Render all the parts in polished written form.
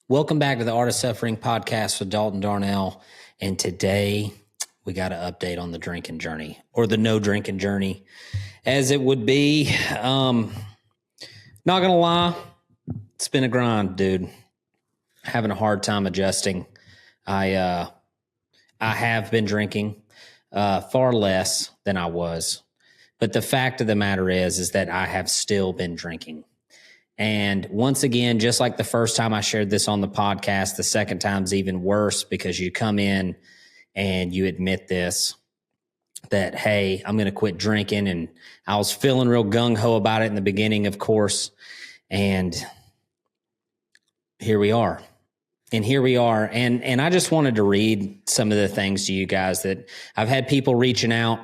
Welcome back to the Art of Suffering podcast with Dalton Darnell. And today we got an update on the drinking journey, or the no drinking journey, as it would be. Not going to lie, it's been a grind, dude. Having a hard time adjusting. I have been drinking far less than I was. But the fact of the matter is that I have still been drinking. And once again, just like the first time I shared this on the podcast, the second time's even worse because you come in and you admit this, that, hey, I'm going to quit drinking. And I was feeling real gung-ho about it in the beginning, of course. And here we are. And I just wanted to read some of the things to you guys that I've had people reaching out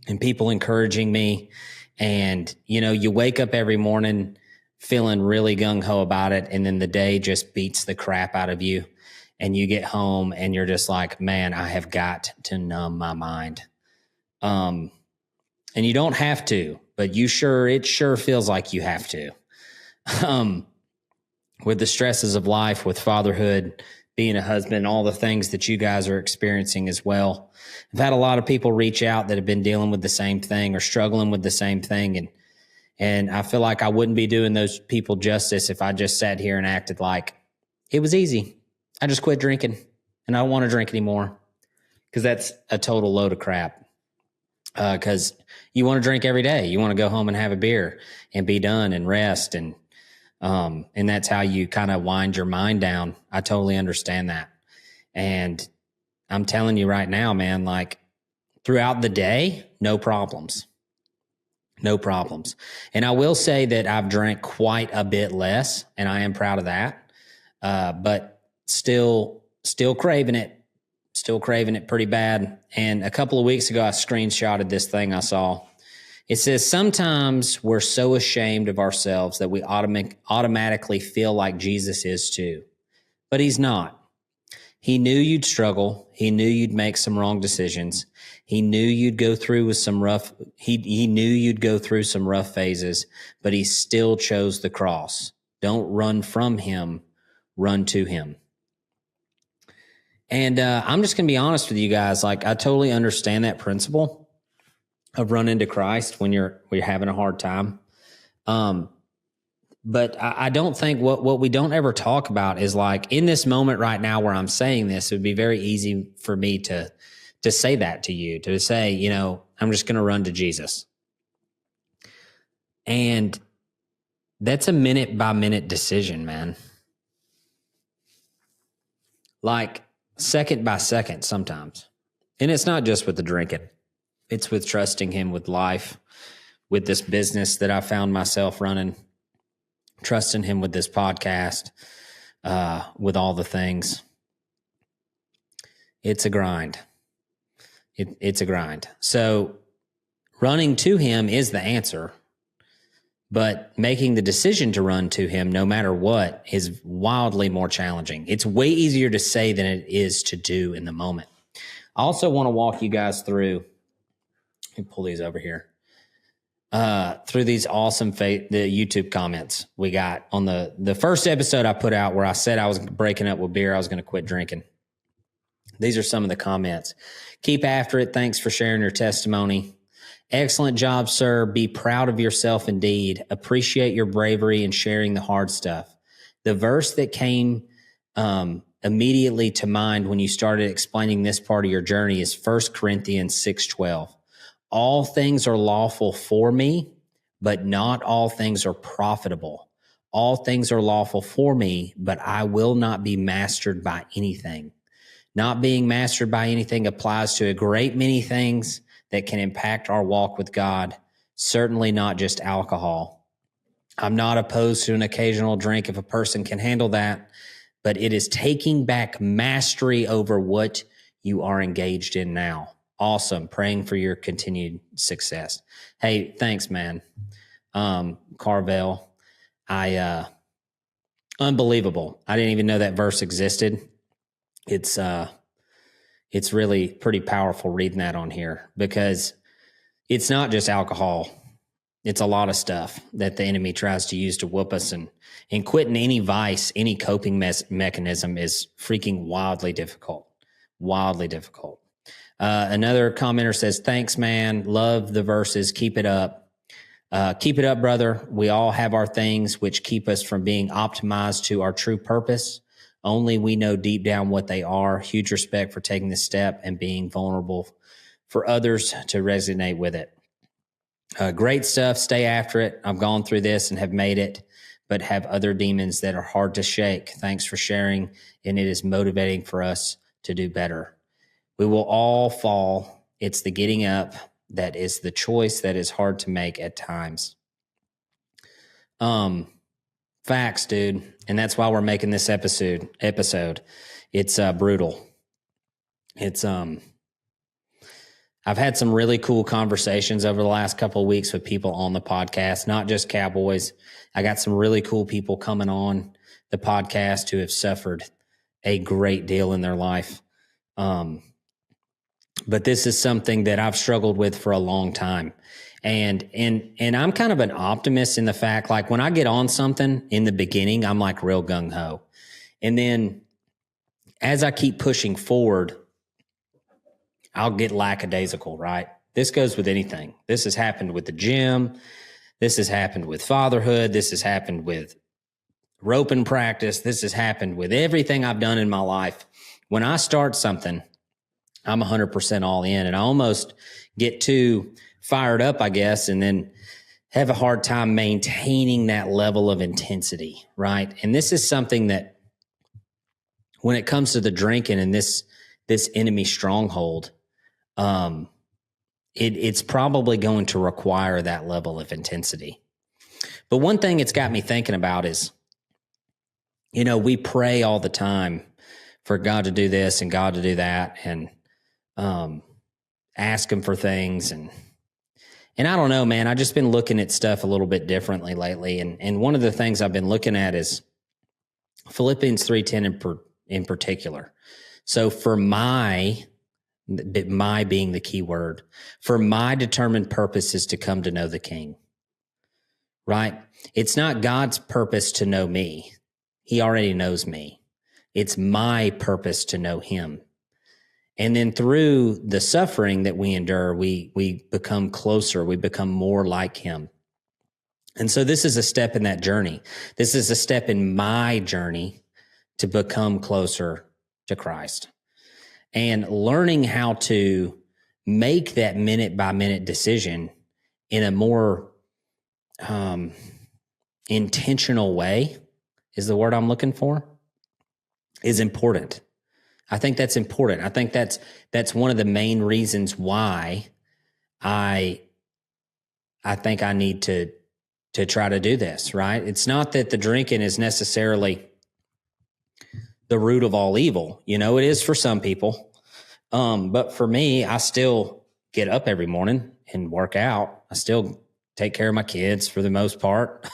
and people encouraging me. And, you wake up every morning feeling really gung-ho about it, and then the day just beats the crap out of you, and you get home and you're just like, man, I have got to numb my mind. And you don't have to, but it sure feels like you have to. With the stresses of life, with fatherhood, being a husband, all the things that you guys are experiencing as well. I've had a lot of people reach out that have been dealing with the same thing or struggling with the same thing, and I feel like I wouldn't be doing those people justice if I just sat here and acted like it was easy. I just quit drinking and I don't want to drink anymore, because that's a total load of crap. Because you want to drink every day. You want to go home and have a beer and be done and rest. And that's how you kind of wind your mind down. I totally understand that. And I'm telling you right now, man, like throughout the day, no problems. No problems. And I will say that I've drank quite a bit less, and I am proud of that. But still craving it pretty bad. And a couple of weeks ago, I screenshotted this thing I saw. It says, sometimes we're so ashamed of ourselves that we automatically feel like Jesus is too. But he's not. He knew you'd struggle. He knew you'd make some wrong decisions. He knew you'd go through with some rough, he knew you'd go through some rough phases, but he still chose the cross. Don't run from him, run to him. And I'm just going to be honest with you guys. Like, I totally understand that principle of running to Christ when you're having a hard time. But I don't think what we don't ever talk about is, like, in this moment right now where I'm saying this, it would be very easy for me to say that to you, to say, I'm just going to run to Jesus. And that's a minute by minute decision, man. Like second by second sometimes. And it's not just with the drinking. It's with trusting him with life, with this business that I found myself running, trusting him with this podcast, with all the things. It's a grind. It's a grind. So running to him is the answer, but making the decision to run to him no matter what is wildly more challenging. It's way easier to say than it is to do in the moment. I also want to walk you guys through, let me pull these over here, through these awesome the YouTube comments we got on the first episode I put out where I said I was breaking up with beer. I was going to quit drinking. These are some of the comments. Keep after it. Thanks for sharing your testimony. Excellent job, sir. Be proud of yourself indeed. Appreciate your bravery and sharing the hard stuff. The verse that came immediately to mind when you started explaining this part of your journey is 1 Corinthians 6:12. All things are lawful for me, but not all things are profitable. All things are lawful for me, but I will not be mastered by anything. Not being mastered by anything applies to a great many things that can impact our walk with God, certainly not just alcohol. I'm not opposed to an occasional drink if a person can handle that, but it is taking back mastery over what you are engaged in now. Awesome. Praying for your continued success. Hey, thanks, man. Carvel, unbelievable. I didn't even know that verse existed. It's really pretty powerful reading that on here, because it's not just alcohol. It's a lot of stuff that the enemy tries to use to whoop us, and quitting any vice, any coping mechanism is freaking wildly difficult. Wildly difficult. Another commenter says, thanks, man. Love the verses. Keep it up. Keep it up, brother. We all have our things which keep us from being optimized to our true purpose. Only we know deep down what they are. Huge respect for taking this step and being vulnerable for others to resonate with it. Great stuff. Stay after it. I've gone through this and have made it, but have other demons that are hard to shake. Thanks for sharing, and it is motivating for us to do better. We will all fall. It's the getting up that is the choice that is hard to make at times. Facts, dude. And that's why we're making this episode. It's brutal. It's I've had some really cool conversations over the last couple of weeks with people on the podcast, not just cowboys. I got some really cool people coming on the podcast who have suffered a great deal in their life. But this is something that I've struggled with for a long time. And I'm kind of an optimist in the fact, like when I get on something in the beginning, I'm like real gung ho. And then as I keep pushing forward, I'll get lackadaisical, right? This goes with anything. This has happened with the gym. This has happened with fatherhood. This has happened with roping practice. This has happened with everything I've done in my life. When I start something, I'm 100% all in, and I almost get too fired up, I guess, and then have a hard time maintaining that level of intensity, right? And this is something that when it comes to the drinking and this enemy stronghold, it's probably going to require that level of intensity. But one thing it's got me thinking about is, we pray all the time for God to do this and God to do that, and ask him for things. And I don't know, man, I've just been looking at stuff a little bit differently lately. And one of the things I've been looking at is Philippians 3:10 in particular. So for my being the key word, for my determined purpose is to come to know the King, right? It's not God's purpose to know me. He already knows me. It's my purpose to know him. And then through the suffering that we endure, we become closer, we become more like him. And so this is a step in that journey. This is a step in my journey to become closer to Christ. And learning how to make that minute by minute decision in a more intentional way is the word I'm looking for, is important. I think that's important. I think that's one of the main reasons why I think I need to try to do this, right? It's not that the drinking is necessarily the root of all evil. It is for some people. But for me, I still get up every morning and work out. I still take care of my kids for the most part.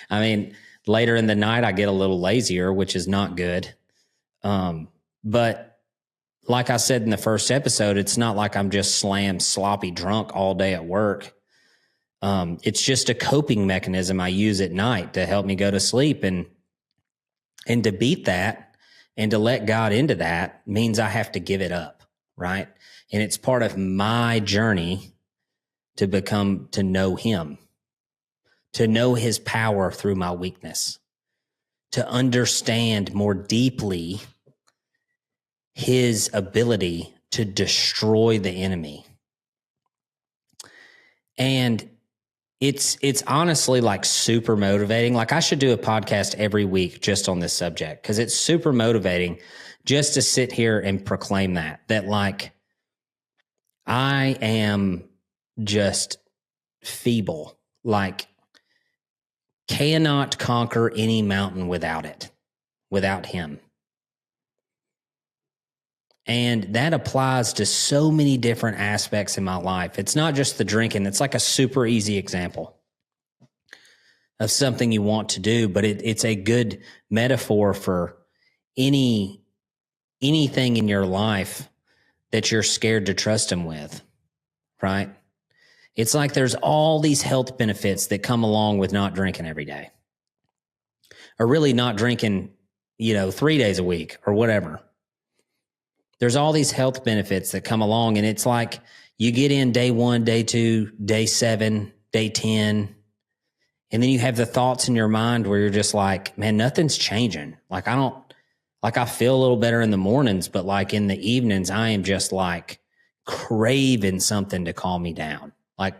I mean, later in the night, I get a little lazier, which is not good. But like I said in the first episode, it's not like I'm just slammed sloppy drunk all day at work. It's just a coping mechanism I use at night to help me go to sleep. And to beat that and to let God into that means I have to give it up, right? And it's part of my journey to know him, to know his power through my weakness, to understand more deeply his ability to destroy the enemy. And it's honestly like super motivating. Like I should do a podcast every week just on this subject, because it's super motivating just to sit here and proclaim that like I am just feeble, like cannot conquer any mountain without him. And that applies to so many different aspects in my life. It's not just the drinking. It's like a super easy example of something you want to do, but it's a good metaphor for anything in your life that you're scared to trust him with, right? It's like there's all these health benefits that come along with not drinking every day, or really not drinking, 3 days a week or whatever. There's all these health benefits that come along, and it's like you get in day 1, day 2, day 7, day 10, and then you have the thoughts in your mind where you're just like, man, nothing's changing. Like I feel a little better in the mornings, but like in the evenings, I am just like craving something to calm me down, like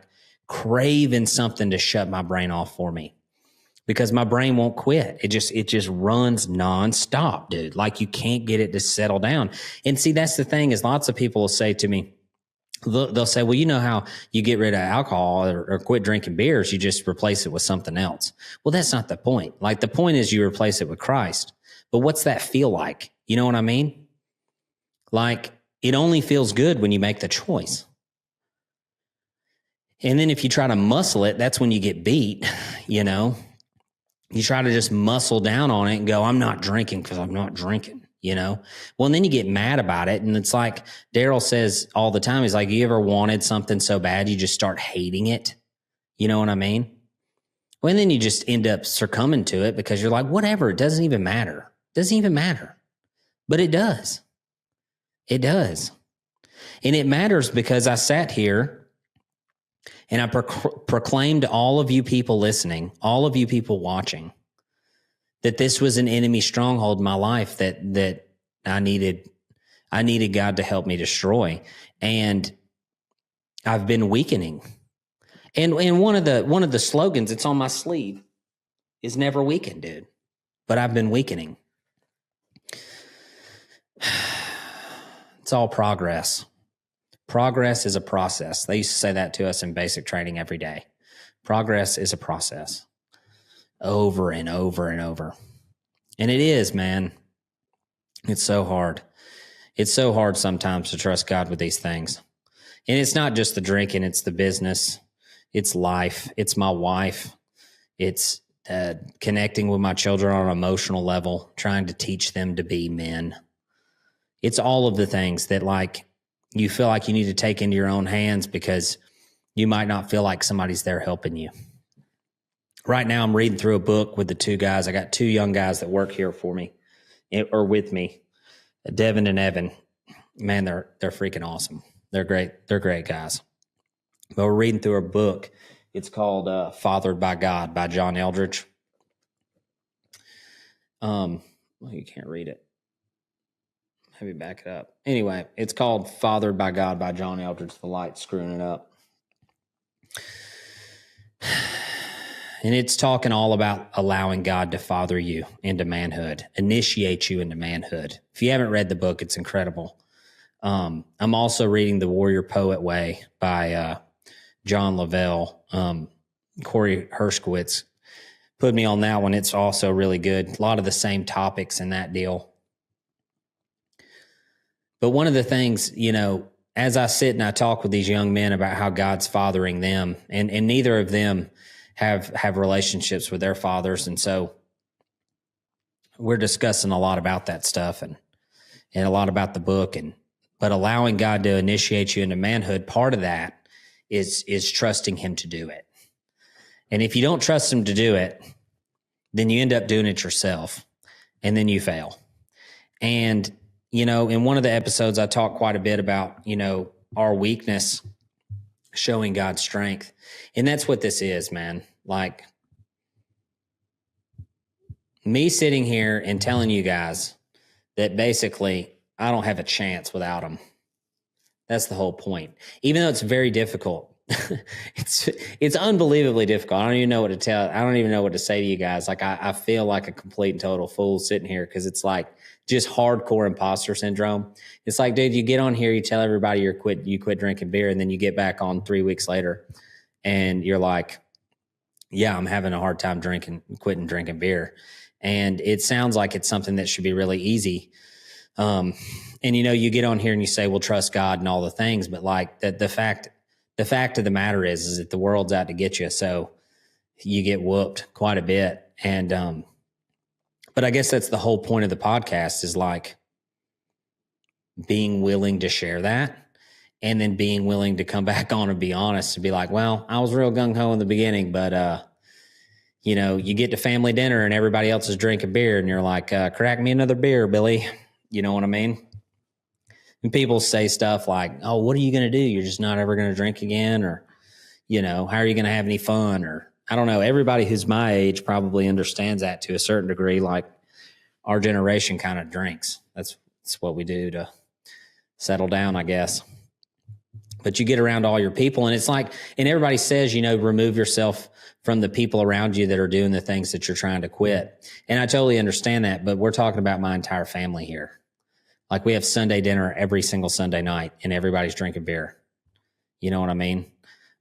craving something to shut my brain off for me, because my brain won't quit. It just runs nonstop, dude. Like you can't get it to settle down. And see, that's the thing, is lots of people will say to me, they'll say, well, you know how you get rid of alcohol or quit drinking beers, you just replace it with something else. Well, that's not the point. Like the point is you replace it with Christ. But what's that feel like? You know what I mean? Like it only feels good when you make the choice. And then if you try to muscle it, that's when you get beat, You try to just muscle down on it and go, I'm not drinking because I'm not drinking, Well, and then you get mad about it. And it's like Daryl says all the time, he's like, you ever wanted something so bad you just start hating it? You know what I mean? Well, and then you just end up succumbing to it because you're like, whatever, it doesn't even matter. It doesn't even matter. But it does. It does. And it matters because I sat here and I proclaimed to all of you people listening, all of you people watching, that this was an enemy stronghold in my life that I needed God to help me destroy. And I've been weakening. And one of the slogans, it's on my sleeve, is never weaken, dude. But I've been weakening. It's all progress. Progress is a process. They used to say that to us in basic training every day. Progress is a process. Over and over and over. And it is, man. It's so hard. It's so hard sometimes to trust God with these things. And it's not just the drinking, it's the business. It's life. It's my wife. It's connecting with my children on an emotional level, trying to teach them to be men. It's all of the things that like you feel like you need to take into your own hands because you might not feel like somebody's there helping you. Right now, I'm reading through a book with the two guys. I got 2 young guys that work here for me or with me, Devin and Evan. Man, they're freaking awesome. They're great. They're great guys. But we're reading through a book. It's called Fathered by God by John Eldredge. Well, you can't read it. Maybe back it up. Anyway, it's called Fathered by God by John Eldredge. The light's screwing it up. And it's talking all about allowing God to father you into manhood, initiate you into manhood. If you haven't read the book, it's incredible. I'm also reading The Warrior Poet Way by John Lavelle. Corey Hershkowitz put me on that one. It's also really good. A lot of the same topics in that deal. But one of the things, as I sit and I talk with these young men about how God's fathering them, and neither of them have relationships with their fathers. And so we're discussing a lot about that stuff and a lot about the book, but allowing God to initiate you into manhood, part of that is trusting him to do it. And if you don't trust him to do it, then you end up doing it yourself and then you fail. And, in one of the episodes, I talked quite a bit about, our weakness showing God's strength. And that's what this is, man. Like me sitting here and telling you guys that basically I don't have a chance without him. That's the whole point. Even though it's very difficult, it's unbelievably difficult. I don't even know what to tell. I don't even know what to say to you guys. Like I feel like a complete and total fool sitting here because it's like just hardcore imposter syndrome. It's like, dude, you get on here, you tell everybody you quit drinking beer, and then you get back on 3 weeks later, and you're like, yeah, I'm having a hard time quitting drinking beer, and it sounds like it's something that should be really easy. And you get on here and you say, well, trust God and all the things, but like the fact of the matter is that the world's out to get you. So you get whooped quite a bit. And, but I guess that's the whole point of the podcast is like being willing to share that and then being willing to come back on and be honest and be like, well, I was real gung-ho in the beginning, but you get to family dinner and everybody else is drinking beer and you're like, crack me another beer, Billy. You know what I mean? And people say stuff like, oh, what are you going to do? You're just not ever going to drink again? Or, how are you going to have any fun? Or I don't know. Everybody who's my age probably understands that to a certain degree. Like our generation kind of drinks. That's what we do to settle down, I guess. But you get around all your people and it's like, and everybody says, remove yourself from the people around you that are doing the things that you're trying to quit. And I totally understand that, but we're talking about my entire family here. Like we have Sunday dinner every single Sunday night and everybody's drinking beer. You know what I mean?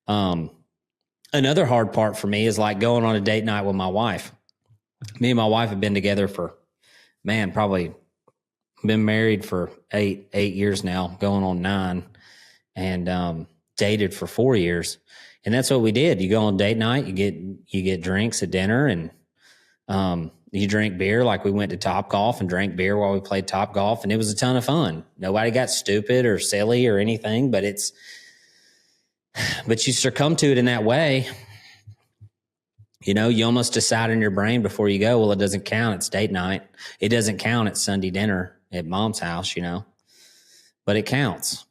Another hard part for me is like going on a date night with my wife. Me and my wife have been together for, probably been married for eight years now, going on 9, and dated for 4 years. And that's what we did. You go on date night, you get drinks at dinner, and you drink beer. Like we went to Top Golf and drank beer while we played Top Golf, and it was a ton of fun. Nobody got stupid or silly or anything, but you succumb to it in that way. You almost decide in your brain before you go, well, it doesn't count. It's date night. It doesn't count at Sunday dinner at mom's house, but it counts.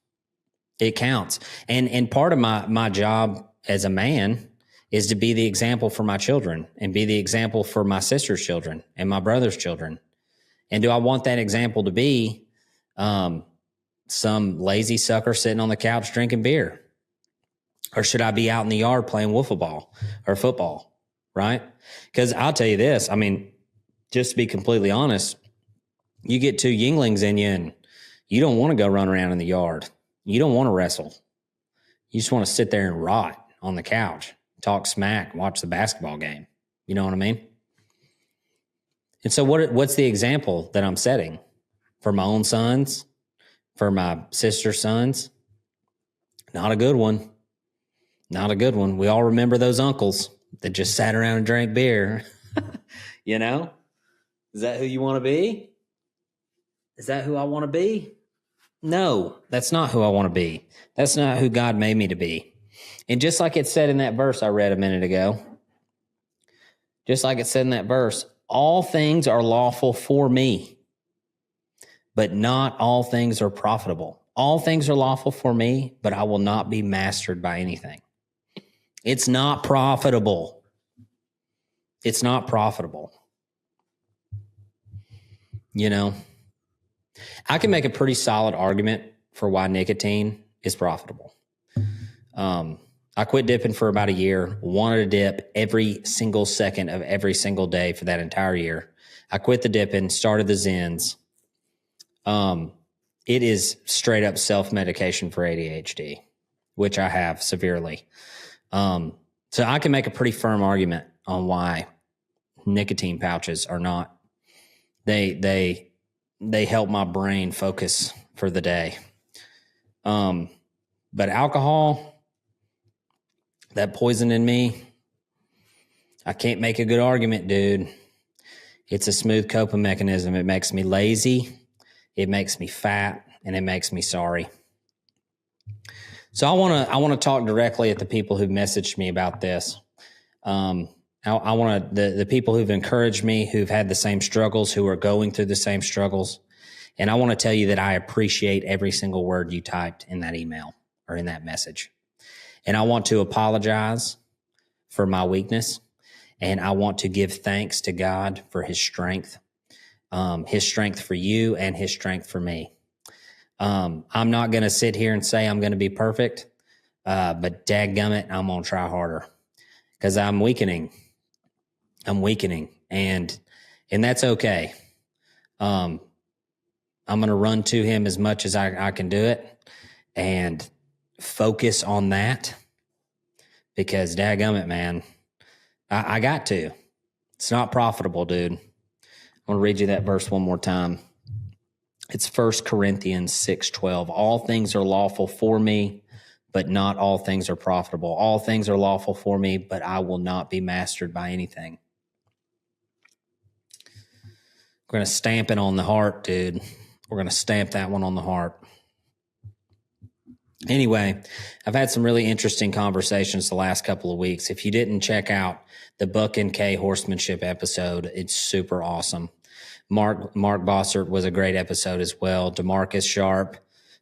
It counts. And part of my job as a man is to be the example for my children and be the example for my sister's children and my brother's children. And do I want that example to be some lazy sucker sitting on the couch drinking beer? Or should I be out in the yard playing wiffle ball or football, right? Because I'll tell you this, just to be completely honest, you get 2 Yinglings in you and you don't want to go run around in the yard. You don't want to wrestle. You just want to sit there and rot on the couch, talk smack, watch the basketball game. You know what I mean? And so what's the example that I'm setting for my own sons, for my sister's sons? Not a good one. Not a good one. We all remember those uncles that just sat around and drank beer. Is that who you want to be? Is that who I want to be? No, that's not who I want to be. That's not who God made me to be. And just like it said in that verse I read a minute ago, all things are lawful for me, but not all things are profitable. All things are lawful for me, but I will not be mastered by anything. It's not profitable. It's not profitable. I can make a pretty solid argument for why nicotine is profitable. I quit dipping for about a year, wanted to dip every single second of every single day for that entire year. I quit the dipping, started the Zens. It is straight up self-medication for ADHD, which I have severely. So I can make a pretty firm argument on why nicotine pouches are not, they help my brain focus for the day. But alcohol, that poison in me, I can't make a good argument, dude. It's a smooth coping mechanism. It makes me lazy, it makes me fat, and it makes me sorry. So I want to talk directly at the people who've messaged me about this. I want the people who've encouraged me, who've had the same struggles, who are going through the same struggles. And I want to tell you that I appreciate every single word you typed in that email or in that message. And I want to apologize for my weakness. And I want to give thanks to God for his strength for you and his strength for me. I'm not going to sit here and say I'm going to be perfect, but dadgummit, I'm going to try harder because I'm weakening. And that's okay. I'm going to run to him as much as I can do it and focus on that because dadgummit, man, I got to. It's not profitable, dude. I want to read you that verse one more time. It's 1 Corinthians 6:12. All things are lawful for me, but not all things are profitable. All things are lawful for me, but I will not be mastered by anything. We're going to stamp it on the heart, dude. We're going to stamp that one on the heart. Anyway, I've had some really interesting conversations the last couple of weeks. If you didn't check out the Buck and K horsemanship episode, it's super awesome. Mark Bossert was a great episode as well. DeMarcus Sharp,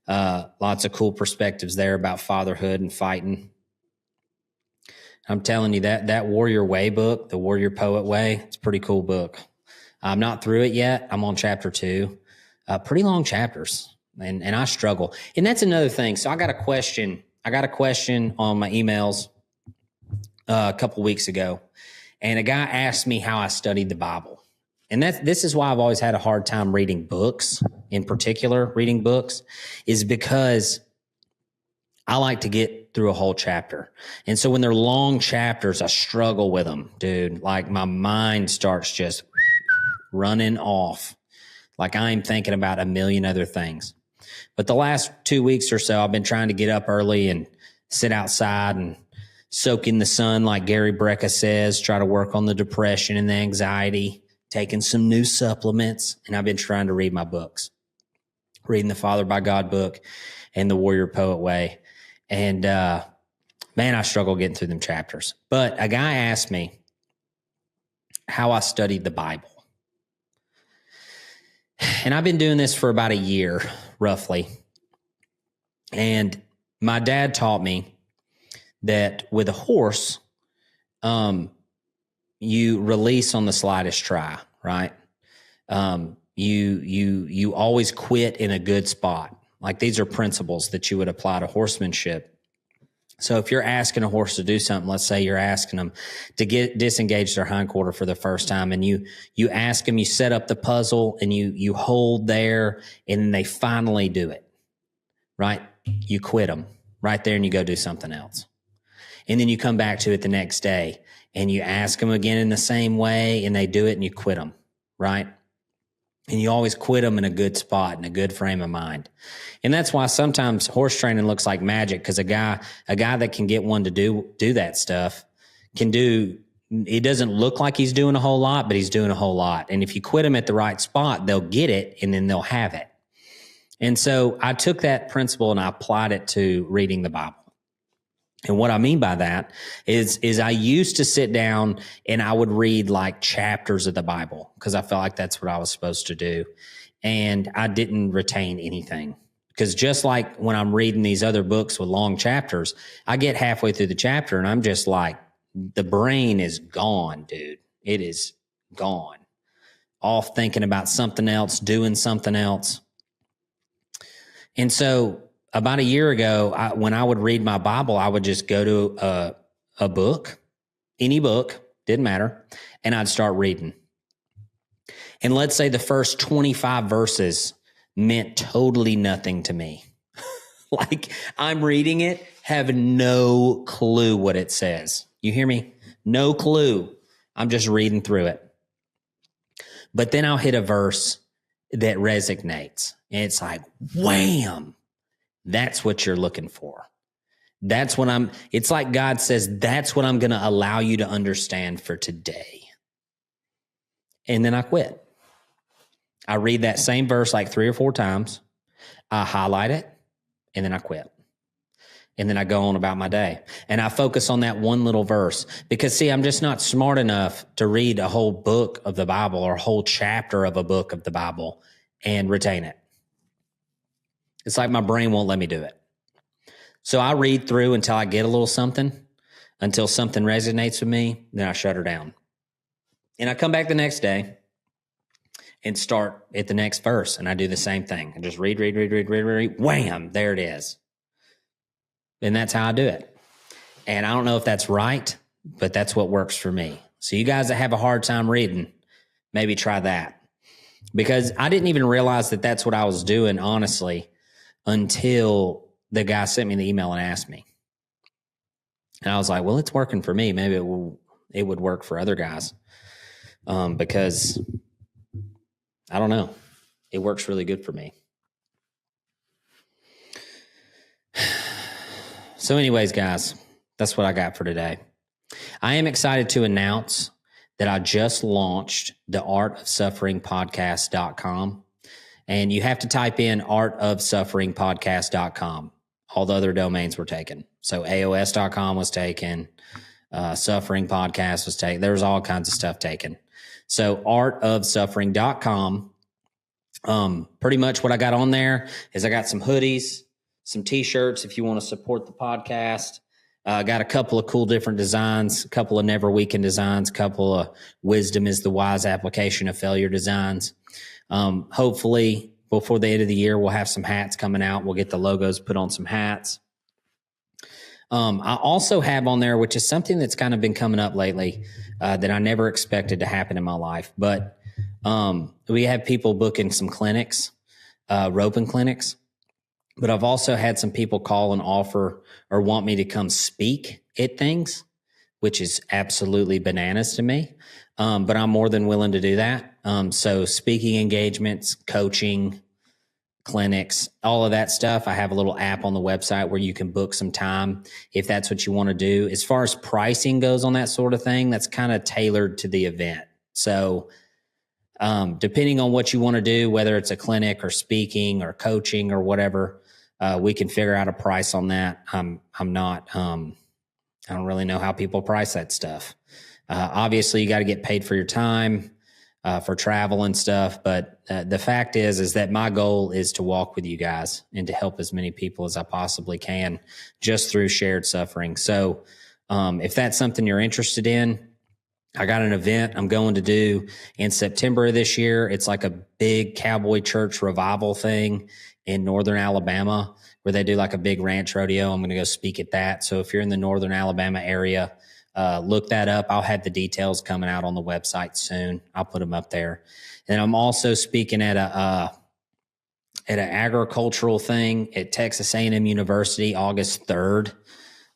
lots of cool perspectives there about fatherhood and fighting. I'm telling you that Warrior Way book, the Warrior Poet Way, it's a pretty cool book. I'm not through it yet. I'm on chapter 2. Pretty long chapters. And I struggle. And that's another thing. So I got a question on my emails a couple weeks ago. And a guy asked me how I studied the Bible. And this is why I've always had a hard time reading books, in particular, reading books, is because I like to get through a whole chapter. And so when they're long chapters, I struggle with them, dude. Like my mind starts just running off. Like I'm thinking about a million other things. But the last 2 weeks or so, I've been trying to get up early and sit outside and soak in the sun, like Gary Brecka says, try to work on the depression and the anxiety, taking some new supplements. And I've been trying to read my books, reading the Father by God book and the Warrior Poet Way. And man, I struggle getting through them chapters. But a guy asked me how I studied the Bible. And I've been doing this for about a year, roughly. And my dad taught me that with a horse, you release on the slightest try, right? You always quit in a good spot. Like these are principles that you would apply to horsemanship. So if you're asking a horse to do something, let's say you're asking them to disengage their hindquarter for the first time, and you ask them, you set up the puzzle and you hold there, and then they finally do it, right? You quit them right there and you go do something else. And then you come back to it the next day and you ask them again in the same way and they do it and you quit them, right? And you always quit them in a good spot, in a good frame of mind. And that's why sometimes horse training looks like magic, because a guy that can get one to do that stuff can do, it doesn't look like he's doing a whole lot, but he's doing a whole lot. And if you quit them at the right spot, they'll get it and then they'll have it. And so I took that principle and I applied it to reading the Bible. And what I mean by that is I used to sit down and I would read like chapters of the Bible because I felt like that's what I was supposed to do. And I didn't retain anything, because just like when I'm reading these other books with long chapters, I get halfway through the chapter and I'm just like, the brain is gone, dude. It is gone. Off thinking about something else, doing something else. And so about a year ago, when I would read my Bible, I would just go to a book, any book, didn't matter, and I'd start reading. And let's say the first 25 verses meant totally nothing to me. Like I'm reading it, have no clue what it says. You hear me? No clue. I'm just reading through it. But then I'll hit a verse that resonates. And it's like, wham! That's what you're looking for. That's what it's like God says, that's what I'm going to allow you to understand for today. And then I quit. I read that same verse like 3 or 4 times. I highlight it, and then I quit. And then I go on about my day. And I focus on that one little verse. Because, see, I'm just not smart enough to read a whole book of the Bible or a whole chapter of a book of the Bible and retain it. It's like my brain won't let me do it. So I read through until I get a little something, until something resonates with me, then I shut her down. And I come back the next day and start at the next verse, and I do the same thing. I just read, wham, there it is. And that's how I do it. And I don't know if that's right, but that's what works for me. So you guys that have a hard time reading, maybe try that. Because I didn't even realize that that's what I was doing, honestly, until the guy sent me the email and asked me. And I was like, well, it's working for me. Maybe it would work for other guys. Because I don't know. It works really good for me. So anyways, guys, that's what I got for today. I am excited to announce that I just launched the artofsufferingpodcast.com. And you have to type in artofsufferingpodcast.com all the other domains were taken. So AOS.com was taken. Suffering podcast was taken. There was all kinds of stuff taken. So artofsuffering.com. Pretty much what I got on there is I got some hoodies, some t-shirts if you want to support the podcast. Got a couple of cool different designs, a couple of never weaken designs, a couple of wisdom is the wise application of failure designs. Hopefully before the end of the year, we'll have some hats coming out. We'll get the logos put on some hats. I also have on there, which is something that's kind of been coming up lately, that I never expected to happen in my life, but we have people booking some clinics, roping clinics, but I've also had some people call and offer or want me to come speak at things, which is absolutely bananas to me. But I'm more than willing to do that. So speaking engagements, coaching, clinics, all of that stuff. I have a little app on the website where you can book some time if that's what you want to do. As far as pricing goes on that sort of thing, that's kind of tailored to the event. So depending on what you want to do, whether it's a clinic or speaking or coaching or whatever, we can figure out a price on that. I don't really know how people price that stuff. Obviously you got to get paid for your time, for travel and stuff. But the fact is that my goal is to walk with you guys and to help as many people as I possibly can just through shared suffering. So if that's something you're interested in, I got an event I'm going to do in September of this year. It's like a big cowboy church revival thing in northern Alabama where they do like a big ranch rodeo. I'm going to go speak at that. So if you're in the northern Alabama area, look that up. I'll have the details coming out on the website soon. I'll put them up there. And I'm also speaking at an agricultural thing at Texas A&M University, August 3rd.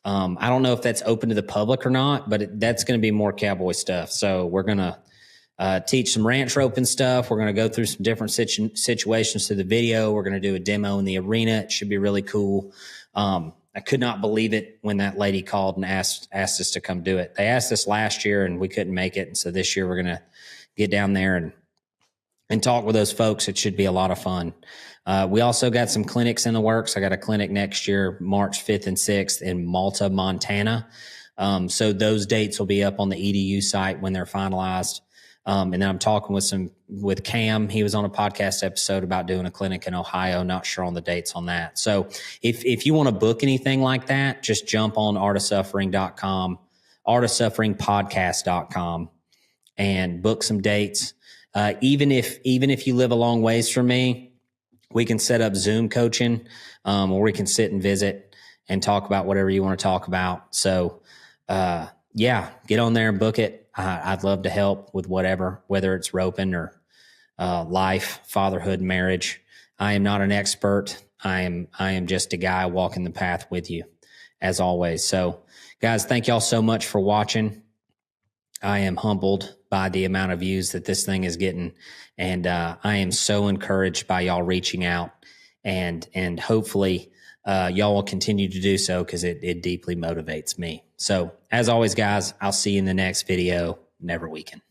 I don't know if that's open to the public or not, but that's going to be more cowboy stuff. So we're going to teach some ranch roping stuff. We're going to go through some different situations through the video. We're going to do a demo in the arena. It should be really cool. I could not believe it when that lady called and asked us to come do it. They asked us last year and we couldn't make it. And so this year we're going to get down there and talk with those folks. It should be a lot of fun. We also got some clinics in the works. I got a clinic next year, March 5th and 6th in Malta, Montana. So those dates will be up on the EDU site when they're finalized. And then I'm talking with Cam. He was on a podcast episode about doing a clinic in Ohio. Not sure on the dates on that. So if you want to book anything like that, just jump on artofsuffering.com, artofsufferingpodcast.com and book some dates. Even if you live a long ways from me, we can set up Zoom coaching, or we can sit and visit and talk about whatever you want to talk about. So, get on there and book it. I'd love to help with whatever, whether it's roping or life, fatherhood, marriage. I am not an expert. I am just a guy walking the path with you, as always. So, guys, thank y'all so much for watching. I am humbled by the amount of views that this thing is getting, and I am so encouraged by y'all reaching out, and hopefully y'all will continue to do so because it deeply motivates me. So as always, guys, I'll see you in the next video. Never weaken.